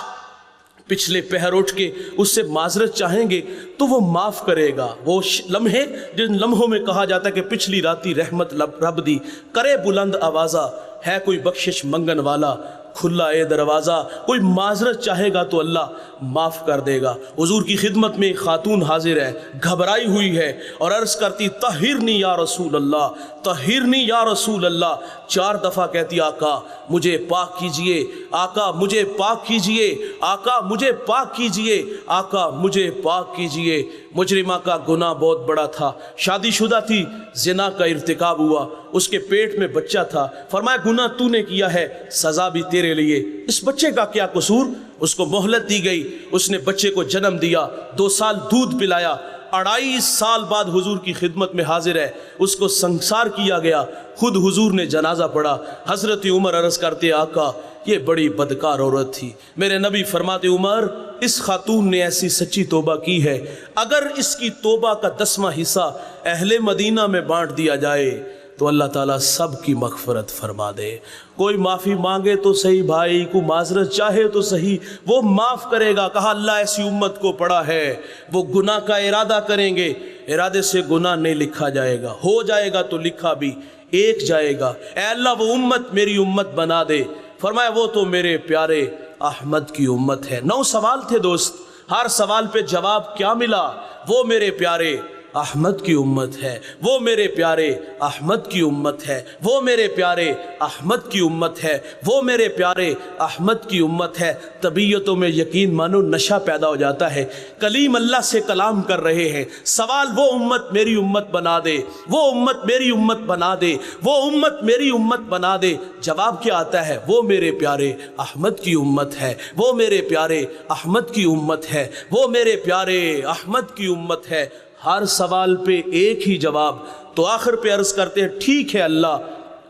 پچھلے پہر اٹھ کے اس سے معذرت چاہیں گے تو وہ معاف کرے گا۔ وہ لمحے جن لمحوں میں کہا جاتا ہے کہ پچھلی راتی رحمت رب دی، کرے بلند آوازہ، ہے کوئی بخشش منگن والا، کھلا اے دروازہ، کوئی معذرت چاہے گا تو اللہ معاف کر دے گا۔ حضور کی خدمت میں ایک خاتون حاضر ہے، گھبرائی ہوئی ہے اور عرض کرتی طہرنی یا رسول اللہ، طہرنی یا رسول اللہ، 4 دفعہ کہتی آقا مجھے پاک کیجئے، آقا مجھے پاک کیجئے، آقا مجھے پاک کیجئے، آقا مجھے پاک کیجئے۔ مجرمہ کا گناہ بہت بڑا تھا، شادی شدہ تھی، زنا کا ارتکاب ہوا، اس کے پیٹ میں بچہ تھا، فرمایا گناہ تو نے کیا ہے، سزا بھی تیرے لیے۔ اس بچے کا کیا قصور؟ اس کو مہلت دی گئی، اس نے بچے کو جنم دیا، 2 سال دودھ پلایا، 2.5 سال بعد حضور کی خدمت میں حاضر ہے، اس کو سنسار کیا گیا، خود حضور نے جنازہ پڑھا۔ حضرت عمر عرض کرتے آقا یہ بڑی بدکار عورت تھی۔ میرے نبی فرماتے عمر اس خاتون نے ایسی سچی توبہ کی ہے، اگر اس کی توبہ کا 10واں حصہ اہل مدینہ میں بانٹ دیا جائے تو اللہ تعالیٰ سب کی مغفرت فرما دے۔ کوئی معافی مانگے تو صحیح بھائی، کو معذرت چاہے تو صحیح، وہ معاف کرے گا۔ کہا اللہ ایسی امت کو پڑا ہے وہ گناہ کا ارادہ کریں گے، ارادے سے گناہ نہیں لکھا جائے گا، ہو جائے گا تو لکھا بھی ایک جائے گا۔ اے اللہ وہ امت میری امت بنا دے۔ فرمایا وہ تو میرے پیارے احمد کی امت ہے۔ 9 سوال تھے دوست، ہر سوال پہ جواب کیا ملا؟ وہ میرے پیارے احمد کی امت ہے، وہ میرے پیارے احمد کی امت ہے، وہ میرے پیارے احمد کی امت ہے، وہ میرے پیارے احمد کی امت ہے۔ طبیعتوں میں یقین مانو نشہ پیدا ہو جاتا ہے، کلیم اللہ سے کلام کر رہے ہیں، سوال وہ امت میری امت بنا دے، وہ امت میری امت بنا دے، وہ امت میری امت بنا دے۔ جواب کیا آتا ہے؟ وہ میرے پیارے احمد کی امت ہے، وہ میرے پیارے احمد کی امت ہے، وہ میرے پیارے احمد کی امت ہے۔ ہر سوال پہ ایک ہی جواب، تو آخر پہ عرض کرتے ہیں ٹھیک ہے اللہ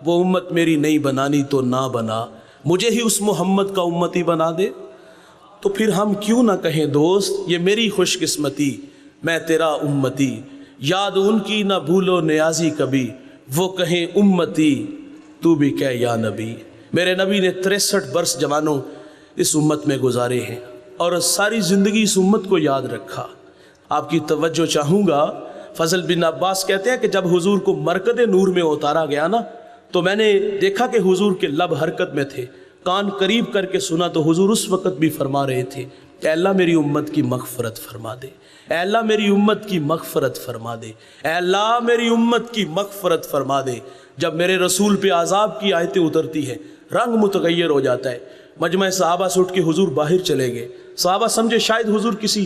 وہ امت میری نہیں بنانی تو نہ بنا، مجھے ہی اس محمد کا امتی بنا دے۔ تو پھر ہم کیوں نہ کہیں دوست یہ میری خوش قسمتی، میں تیرا امتی، یاد ان کی نہ بھولو نیازی کبھی، وہ کہیں امتی تو بھی کہہ یا نبی۔ میرے نبی نے 63 برس جوانوں اس امت میں گزارے ہیں اور ساری زندگی اس امت کو یاد رکھا۔ آپ کی توجہ چاہوں گا، فضل بن عباس کہتے ہیں کہ جب حضور کو مرکد نور میں اتارا گیا نا تو میں نے دیکھا کہ حضور کے لب حرکت میں تھے، کان قریب کر کے سنا تو حضور اس وقت بھی فرما رہے تھے اے اللہ میری امت کی مغفرت فرما دے، اے اللہ میری امت کی مغفرت فرما دے، اے اللہ میری امت کی مغفرت فرما دے۔ جب میرے رسول پہ عذاب کی آیتیں اترتی ہیں رنگ متغیر ہو جاتا ہے۔ مجمع صحابہ سے اٹھ کے حضور باہر چلے گئے، صحابہ سمجھے شاید حضور کسی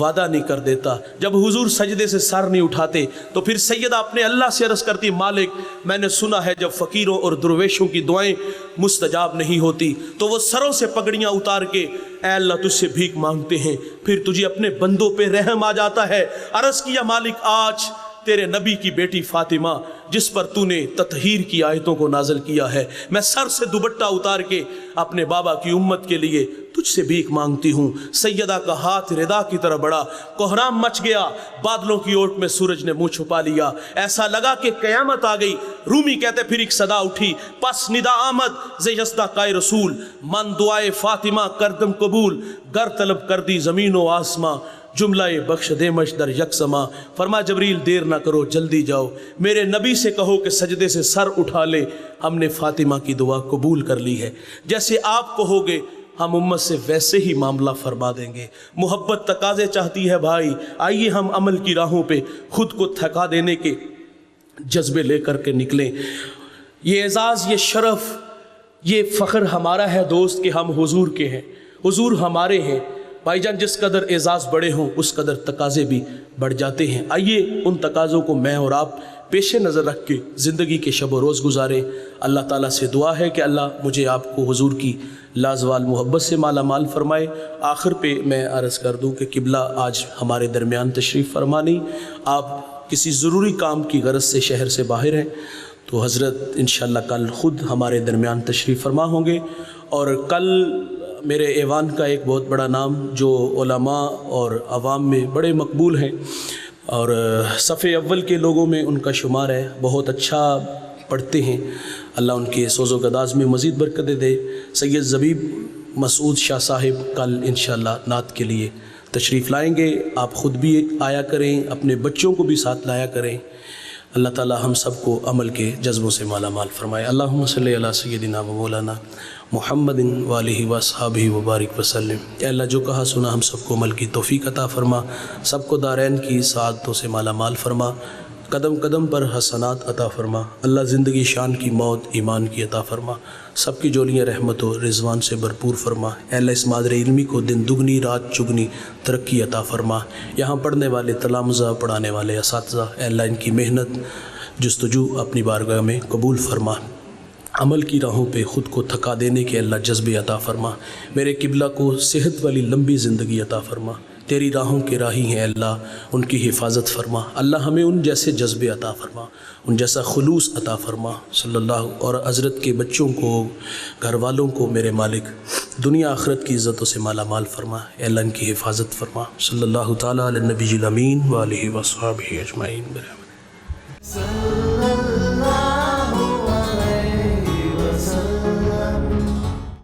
وعدہ نہیں کر دیتا۔ جب حضور سجدے سے سر نہیں اٹھاتے تو پھر سیدہ اپنے اللہ سے عرض کرتی مالک میں نے سنا ہے جب فقیروں اور درویشوں کی دعائیں مستجاب نہیں ہوتی تو وہ سروں سے پگڑیاں اتار کے اے اللہ تجھ سے بھیک مانگتے ہیں، پھر تجھے اپنے بندوں پہ رحم آ جاتا ہے۔ عرض کیا مالک آج تیرے نبی کی بیٹی فاطمہ جس پر تو نے تطہیر کی آیتوں کو نازل کیا ہے، میں سر سے دوپٹہ اتار کے اپنے بابا کی امت کے لیے تجھ سے بھیک مانگتی ہوں۔ سیدہ کا ہاتھ ردا کی طرح بڑھا، کوہرام مچ گیا، بادلوں کی اوٹ میں سورج نے منہ چھپا لیا، ایسا لگا کہ قیامت آ گئی۔ رومی کہتے پھر ایک صدا اٹھی، پس ندا آمد ز یزدہ کائے رسول، من دعائے فاطمہ کردم قبول، گر طلب کر دی زمین و آسماں، جملہ بخش دے مش در یک سما۔ فرما جبریل دیر نہ کرو جلدی جاؤ، میرے نبی سے کہو کہ سجدے سے سر اٹھا لے، ہم نے فاطمہ کی دعا قبول کر لی ہے، جیسے آپ کہو گے ہم امت سے ویسے ہی معاملہ فرما دیں گے۔ محبت تقاضے چاہتی ہے بھائی، آئیے ہم عمل کی راہوں پہ خود کو تھکا دینے کے جذبے لے کر کے نکلیں۔ یہ اعزاز، یہ شرف، یہ فخر ہمارا ہے دوست کہ ہم حضور کے ہیں، حضور ہمارے ہیں۔ بھائی جان جس قدر اعزاز بڑے ہوں اس قدر تقاضے بھی بڑھ جاتے ہیں۔ آئیے ان تقاضوں کو میں اور آپ پیش نظر رکھ کے زندگی کے شب و روز گزاریں۔ اللہ تعالیٰ سے دعا ہے کہ اللہ مجھے آپ کو حضور کی لازوال محبت سے مالا مال فرمائے۔ آخر پہ میں عرض کر دوں کہ قبلہ آج ہمارے درمیان تشریف فرما نہیں، آپ کسی ضروری کام کی غرض سے شہر سے باہر ہیں، تو حضرت انشاءاللہ کل خود ہمارے درمیان تشریف فرما ہوں گے۔ اور کل میرے ایوان کا ایک بہت بڑا نام جو علماء اور عوام میں بڑے مقبول ہیں اور صف اول کے لوگوں میں ان کا شمار ہے، بہت اچھا پڑھتے ہیں، اللہ ان کے سوز و گداز میں مزید برکتیں دے۔ سید زبیب مسعود شاہ صاحب کل انشاءاللہ نعت کے لیے تشریف لائیں گے، آپ خود بھی آیا کریں، اپنے بچوں کو بھی ساتھ لایا کریں۔ اللہ تعالی ہم سب کو عمل کے جذبوں سے مالا مال فرمائے۔ اللہم صلی علی سیدنا و مولانا محمد والہ واصحابہ وبارک وسلم۔ اے اللہ جو کہا سنا ہم سب کو عمل کی توفیق عطا فرما، سب کو دارین کی سعادتوں سے مالا مال فرما، قدم قدم پر حسنات عطا فرما۔ اللہ زندگی شان کی، موت ایمان کی عطا فرما، سب کی جولیاں رحمت و رضوان سے بھرپور فرما۔ اے اللہ اس مادر علمی کو دن دگنی رات چگنی ترقی عطا فرما۔ یہاں پڑھنے والے تلامذہ، پڑھانے والے اساتذہ، اے اللہ ان کی محنت جستجو اپنی بارگاہ میں قبول فرما۔ عمل کی راہوں پہ خود کو تھکا دینے کے اللہ جذبے عطا فرما۔ میرے قبلہ کو صحت والی لمبی زندگی عطا فرما۔ تیری راہوں کے راہی ہیں اللہ، ان کی حفاظت فرما۔ اللہ ہمیں ان جیسے جذبے عطا فرما، ان جیسا خلوص عطا فرما صلی اللہ، اور حضرت کے بچوں کو، گھر والوں کو میرے مالک دنیا آخرت کی عزتوں سے مالا مال فرما۔ اے اللہ ان کی حفاظت فرما۔ صلی اللہ تعالیٰ علی النبی الامین وآلہ وصحبہ اجمعین برحمتہ۔